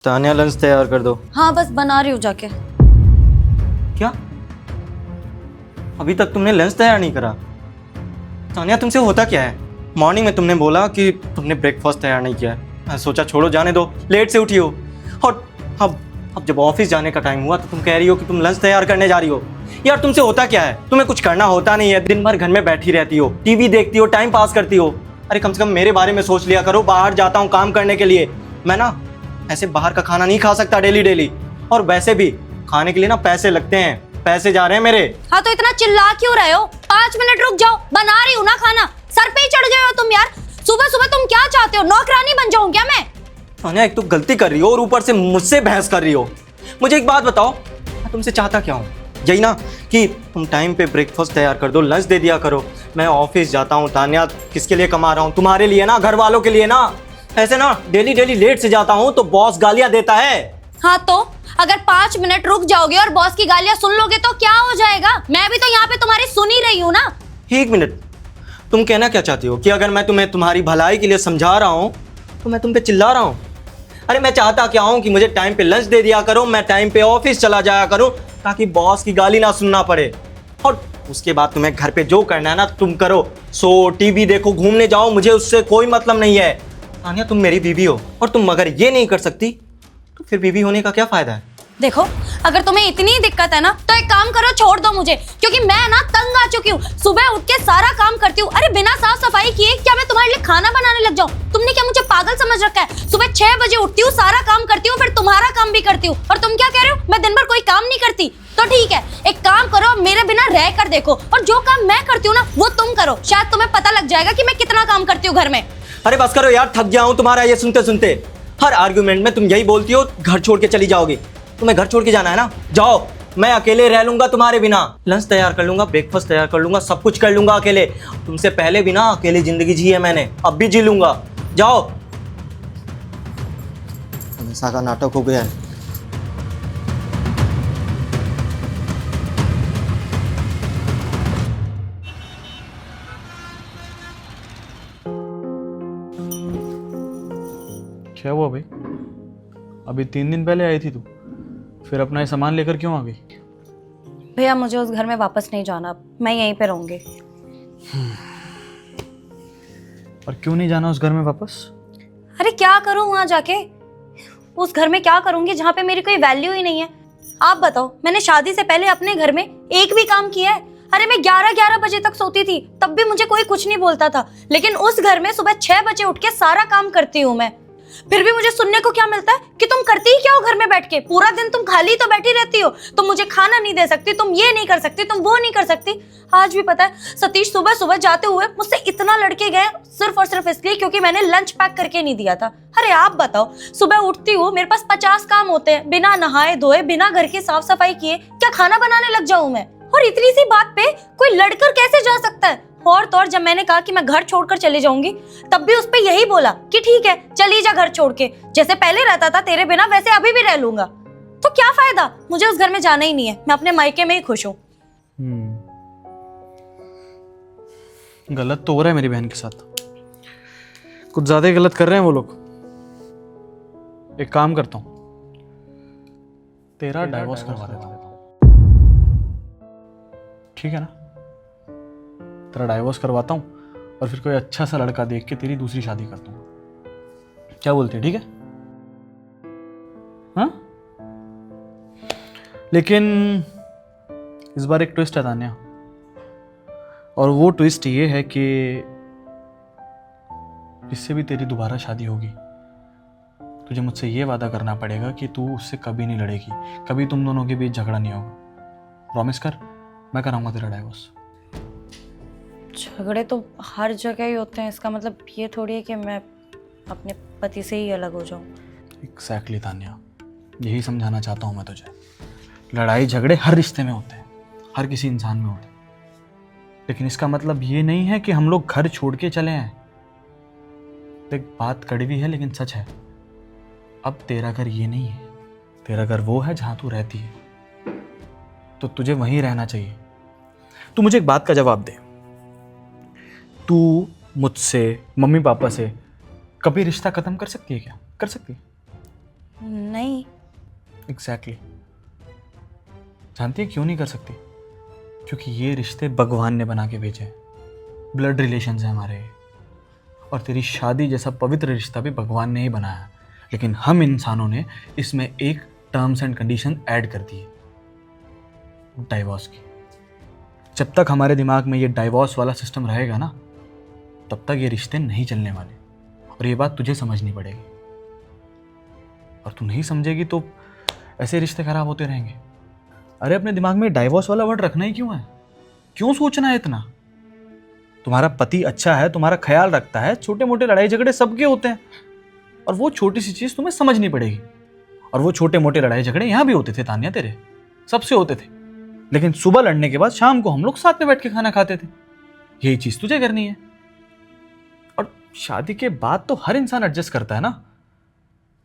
Tania lunch तैयार कर दो। हाँ बस बना रही हूँ जाके। क्या? अभी तक तुमने लंच तैयार नहीं करा? तानिया तुमसे होता क्या है? मॉर्निंग में तुमने बोला कि तुमने ब्रेकफास्ट तैयार नहीं किया है। मैं सोचा छोड़ो जाने दो, लेट से उठी हो। और अब जब ऑफिस जाने का टाइम हुआ तो तुम कह रही हो कि तुम लंच तैयार करने जा रही हो। यार तुमसे होता क्या है? तुम्हें कुछ करना होता नहीं है, दिन भर घर में बैठी रहती हो, टीवी देखती हो, टाइम पास करती हो। अरे कम से कम मेरे बारे में सोच लिया करो। बाहर जाता हूँ काम करने के लिए, मैं ना ऐसे बाहर का खाना नहीं खा सकता डेली डेली। और वैसे भी खाने के लिए ना पैसे लगते हैं, पैसे जा रहे हैं मेरे। हाँ तो इतना चिल्ला क्यों रहे हो? 5 मिनट रुक जाओ, बना रही हूँ ना खाना। सर पे ही चढ़ गए हो तुम यार। सुबह सुबह तुम क्या चाहते हो? नौकरानी बन जाऊं क्या मैं? तानिया एक तो गलती कर रही हो और ऊपर से मुझसे बहस कर रही हो। मुझे एक बात बताओ, मैं तुमसे चाहता क्या हूँ? यही ना कि तुम टाइम पे ब्रेकफास्ट तैयार कर दो, लंच दे दिया करो। मैं ऑफिस जाता हूँ तानिया, किसके लिए कमा रहा हूँ? तुम्हारे लिए ना, घर वालों के लिए ना। ऐसे ना डेली डेली लेट से जाता हूँ तो बॉस गालियां देता है। हाँ तो अगर 5 मिनट रुक जाओगे और बॉस की गालियां सुन लोगे तो क्या हो जाएगा? मैं भी तो यहाँ पे तुम्हारी सुन ही रही हूँ ना। 1 मिनट, तुम कहना क्या चाहती हो कि अगर मैं तुम्हें तुम्हारी भलाई के लिए समझा रहा हूँ तो मैं तुम पे चिल्ला रहा हूँ? अरे मैं चाहता क्या हूँ कि मुझे टाइम पे लंच दे दिया करो, मैं टाइम पे ऑफिस चला जाया करूँ ताकि बॉस की गाली ना सुनना पड़े। और उसके बाद तुम्हें घर पे जो करना है ना तुम करो। सो टीवी देखो, घूमने जाओ, मुझे उससे कोई मतलब नहीं है। तानिया तुम मेरी बीवी हो और तुम अगर ये नहीं कर सकती तो फिर बीवी होने का क्या फायदा है? देखो अगर तुम्हें इतनी दिक्कत है ना तो एक काम करो, छोड़ दो मुझे, क्योंकि मैं ना तंग आ चुकी हूँ। सुबह उठ के सारा काम करती हूँ। अरे बिना साफ सफाई किए क्या मैं तुम्हारे लिए खाना बनाने लग जाऊँ? तुमने क्या मुझे पागल समझ रखा है? सुबह 6 बजे उठती हूँ, सारा काम करती हूँ, फिर तुम्हारा काम भी करती हूँ। और तुम क्या कह रहे हो मैं दिन भर कोई काम नहीं करती? तो ठीक है, एक काम करो, मेरे बिना रह कर देखो, और जो काम मैं करती हूँ ना वो तुम करो। शायद तुम्हें पता लग जाएगा कि मैं कितना काम करती हूँ घर में। अरे बस करो यार, थक गया हूँ तुम्हारा ये सुनते सुनते। हर आर्गुमेंट में तुम यही बोलती हो घर छोड़ के चली जाओगी। तुम्हें घर छोड़ के जाना है ना, जाओ। मैं अकेले रह लूंगा तुम्हारे बिना। लंच तैयार कर लूंगा, ब्रेकफास्ट तैयार कर लूंगा, सब कुछ कर लूंगा अकेले। तुमसे पहले भी ना अकेली जिंदगी जी है मैंने, अब भी जी लूंगा। जाओ। हमेशा का नाटक हो गया है। क्या हुआ भाई? अभी 3 दिन पहले आई थी तू, फिर अपना ये सामान लेकर क्यों आ गई? भैया मुझे उस घर में वापस नहीं जाना, मैं यहीं पे रहूंगी। और क्यों नहीं जाना उस घर में वापस? अरे क्या करूं वहां जाके? उस घर में क्या करूंगी जहाँ पे मेरी कोई वैल्यू ही नहीं है? आप बताओ, मैंने शादी से पहले अपने घर में एक भी काम किया है? अरे मैं 11-11 बजे तक सोती थी, तब भी मुझे कोई कुछ नहीं बोलता था। लेकिन उस घर में सुबह 6 बजे उठ के सारा काम करती हूँ मैं। फिर भी मुझे सुनने को क्या मिलता है कि तुम करती ही क्या हो घर में बैठ के? पूरा दिन तुम खाली तो बैठी रहती हो। तुम मुझे खाना नहीं दे सकती, तुम ये नहीं कर सकती, तुम वो नहीं कर सकती। आज भी पता है सतीश सुबह सुबह जाते हुए मुझसे इतना लड़के गए, सिर्फ और सिर्फ इसलिए क्योंकि मैंने लंच पैक करके नहीं दिया था। अरे आप बताओ, सुबह उठती हूँ, मेरे पास 50 काम होते हैं, बिना नहाए धोए, बिना घर की साफ सफाई किए क्या खाना बनाने लग जाऊं मैं? और इतनी सी बात पे कोई लड़कर कैसे जा सकता है? और तो और जब मैंने कहा कि मैं घर छोड़कर चली जाऊंगी, तब भी उस पे यही बोला कि ठीक है चली जा घर छोड़ के, जैसे पहले रहता था तेरे बिना वैसे अभी भी रह लूंगा। तो क्या फायदा, मुझे उस घर में जाना ही नहीं है, मैं अपने मायके में ही खुश हूँ। गलत तो हो रहा है मेरी बहन के साथ, कुछ ज्यादा ही गलत कर रहे हैं वो लोग। एक काम करता हूँ, तेरा डाइवोर्स करवा देता हूँ, ठीक है ना? तेरा डाइवोर्स करवाता हूँ और फिर कोई अच्छा सा लड़का देख के तेरी दूसरी शादी करता हूँ। क्या बोलते हैं? ठीक है? हाँ? लेकिन इस बार एक ट्विस्ट है तान्या, और वो ट्विस्ट ये है कि जिससे भी तेरी दोबारा शादी होगी, तुझे मुझसे ये वादा करना पड़ेगा कि तू उससे कभी नहीं लड़ेगी, कभी तुम दोनों के बीच झगड़ा नहीं होगा। प्रॉमिस कर, मैं कराऊंगा तेरा डाइवोर्स। झगड़े तो हर जगह ही होते हैं, इसका मतलब ये थोड़ी है कि मैं अपने पति से ही अलग हो जाऊं। एग्जैक्टली तान्या, यही समझाना चाहता हूँ मैं तुझे। लड़ाई झगड़े हर रिश्ते में होते हैं, हर किसी इंसान में होते हैं, लेकिन इसका मतलब ये नहीं है कि हम लोग घर छोड़ के चले आए। देख, बात कड़वी है लेकिन सच है। अब तेरा घर ये नहीं है, तेरा घर वो है जहाँ तू रहती है, तो तुझे वहीं रहना चाहिए। तू मुझे एक बात का जवाब दे, तू मुझसे, मम्मी पापा से कभी रिश्ता खत्म कर सकती है क्या? कर सकती है? नहीं। एग्जैक्टली जानती है क्यों नहीं कर सकती? क्योंकि ये रिश्ते भगवान ने बना के भेजे हैं, ब्लड रिलेशंस हैं हमारे। और तेरी शादी जैसा पवित्र रिश्ता भी भगवान ने ही बनाया है, लेकिन हम इंसानों ने इसमें एक टर्म्स एंड कंडीशन ऐड कर दी है, डाइवोर्स की। जब तक हमारे दिमाग में ये डाइवोर्स वाला सिस्टम रहेगा ना, तब तक ये रिश्ते नहीं चलने वाले। और ये बात तुझे समझनी पड़ेगी, और तू नहीं समझेगी तो ऐसे रिश्ते खराब होते रहेंगे। अरे अपने दिमाग में डाइवोर्स वाला वर्ड रखना ही क्यों है? क्यों सोचना है इतना? तुम्हारा पति अच्छा है, तुम्हारा ख्याल रखता है, छोटे मोटे लड़ाई झगड़े सबके होते हैं, और वो छोटी सी चीज तुम्हें समझनी पड़ेगी। और वो छोटे मोटे लड़ाई झगड़े यहाँ भी होते थे तान्या, तेरे सबसे होते थे, लेकिन सुबह लड़ने के बाद शाम को हम लोग साथ में बैठ के खाना खाते थे। यही चीज तुझे करनी है। और शादी के बाद तो हर इंसान एडजस्ट करता है ना।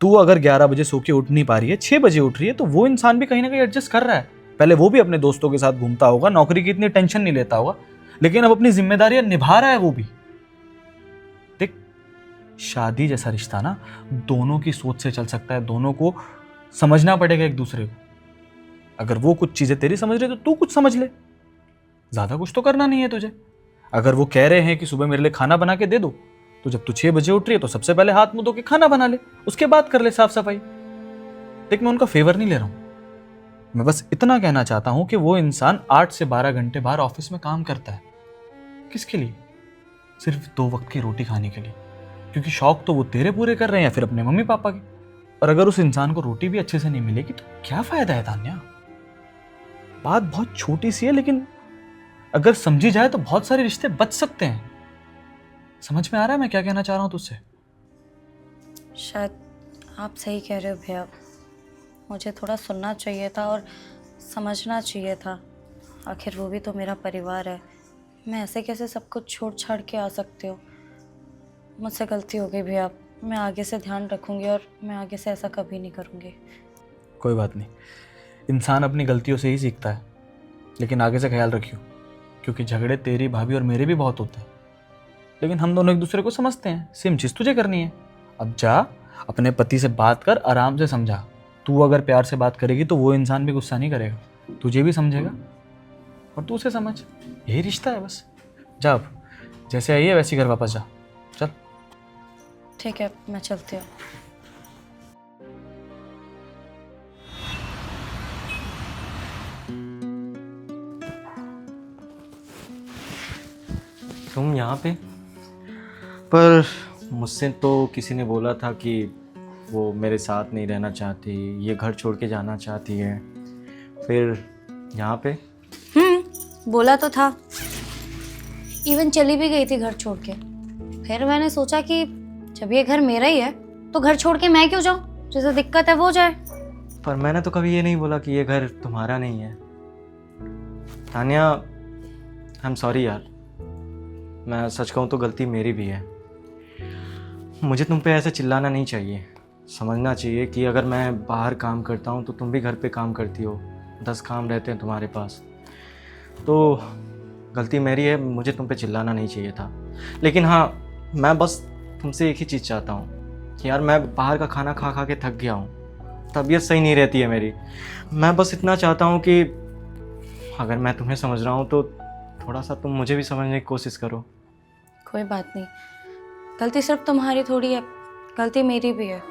तू अगर 11 बजे सो के उठ नहीं पा रही है, 6 बजे उठ रही है, तो वो इंसान भी कहीं ना कहीं एडजस्ट कर रहा है। पहले वो भी अपने दोस्तों के साथ घूमता होगा, नौकरी की इतनी टेंशन नहीं लेता होगा, लेकिन अब अपनी जिम्मेदारियां निभा रहा है वो भी। देख, शादी जैसा रिश्ता ना दोनों की सोच से चल सकता है, दोनों को समझना पड़ेगा एक दूसरे को। अगर वो कुछ चीजें तेरी समझ रहे तो तू कुछ समझ ले, ज्यादा कुछ तो करना नहीं है तुझे। अगर वो कह रहे हैं कि सुबह मेरे लिए खाना बना के दे दो, तो जब तू 6 बजे उठ रही है तो सबसे पहले हाथ मुंह धो के खाना बना ले, उसके बाद कर ले साफ सफाई। देख, मैं उनका फेवर नहीं ले रहा हूं, मैं बस इतना कहना चाहता हूं कि वो इंसान 8 से 12 घंटे बाहर ऑफिस में काम करता है। किसके लिए? सिर्फ 2 वक्त की रोटी खाने के लिए। क्योंकि शौक तो वो तेरे पूरे कर रहे हैं या फिर अपने मम्मी पापा के। और अगर उस इंसान को रोटी भी अच्छे से नहीं मिलेगी तो क्या फायदा है तान्या? बात बहुत छोटी सी है, लेकिन अगर समझी जाए तो बहुत सारे रिश्ते बच सकते हैं। समझ में आ रहा है मैं क्या कहना चाह रहा हूं तुझसे? शायद आप सही कह रहे हो भैया, मुझे थोड़ा सुनना चाहिए था और समझना चाहिए था। आखिर वो भी तो मेरा परिवार है, मैं ऐसे कैसे सब कुछ छोड़ छाड़ के आ सकती हूँ। मुझसे गलती हो गई भैया, मैं आगे से ध्यान रखूँगी और मैं आगे से ऐसा कभी नहीं करूँगी। कोई बात नहीं, इंसान अपनी गलतियों से ही सीखता है, लेकिन आगे से ख्याल रखियो, क्योंकि झगड़े तेरी भाभी और मेरे भी बहुत होते हैं, लेकिन हम दोनों एक दूसरे को समझते हैं। सेम चीज़ तुझे करनी है। अब जा अपने पति से बात कर, आराम से समझा। तू अगर प्यार से बात करेगी तो वो इंसान भी गुस्सा नहीं करेगा, तुझे भी समझेगा और तू उसे समझ। यही रिश्ता है बस। जा, अब जैसे आई है वैसे घर वापस जा। चल ठीक है, मैं चलती हूँ। तुम यहाँ पे? पर मुझसे तो किसी ने बोला था कि वो मेरे साथ नहीं रहना चाहती, ये घर छोड़ के जाना चाहती है। फिर यहाँ पे? बोला तो था, इवन चली भी गई थी घर छोड़ के। फिर मैंने सोचा कि जब ये घर मेरा ही है तो घर छोड़ के मैं क्यों जाऊँ, जिसे दिक्कत है वो जाए। पर मैंने तो कभी ये नहीं बोला कि ये घर तुम्हारा नहीं है। तान्या, आई एम सॉरी यार, मैं सच कहूँ तो गलती मेरी भी है। मुझे तुम पे ऐसे चिल्लाना नहीं चाहिए। समझना चाहिए कि अगर मैं बाहर काम करता हूँ तो तुम भी घर पे काम करती हो, 10 काम रहते हैं तुम्हारे पास, तो गलती मेरी है, मुझे तुम पे चिल्लाना नहीं चाहिए था। लेकिन हाँ, मैं बस तुमसे एक ही चीज़ चाहता हूँ कि यार मैं बाहर का खाना खा खा के थक गया हूँ, तबीयत सही नहीं रहती है मेरी। मैं बस इतना चाहता हूँ कि अगर मैं तुम्हें समझ रहा हूँ तो थोड़ा सा तुम मुझे भी समझने की कोशिश करो। कोई बात नहीं, गलती सिर्फ तुम्हारी थोड़ी है, गलती मेरी भी है।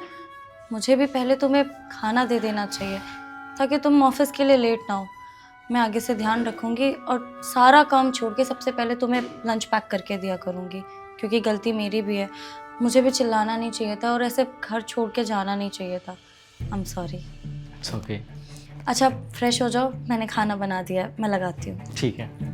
मुझे भी पहले तुम्हें खाना दे देना चाहिए ताकि तुम ऑफिस के लिए लेट ना हो। मैं आगे से ध्यान रखूँगी और सारा काम छोड़ के सबसे पहले तुम्हें लंच पैक करके दिया करूँगी, क्योंकि गलती मेरी भी है। मुझे भी चिल्लाना नहीं चाहिए था और ऐसे घर छोड़ के जाना नहीं चाहिए था। I am sorry. It's okay. अच्छा, फ्रेश हो जाओ, मैंने खाना बना दिया है, मैं लगाती हूँ। ठीक है।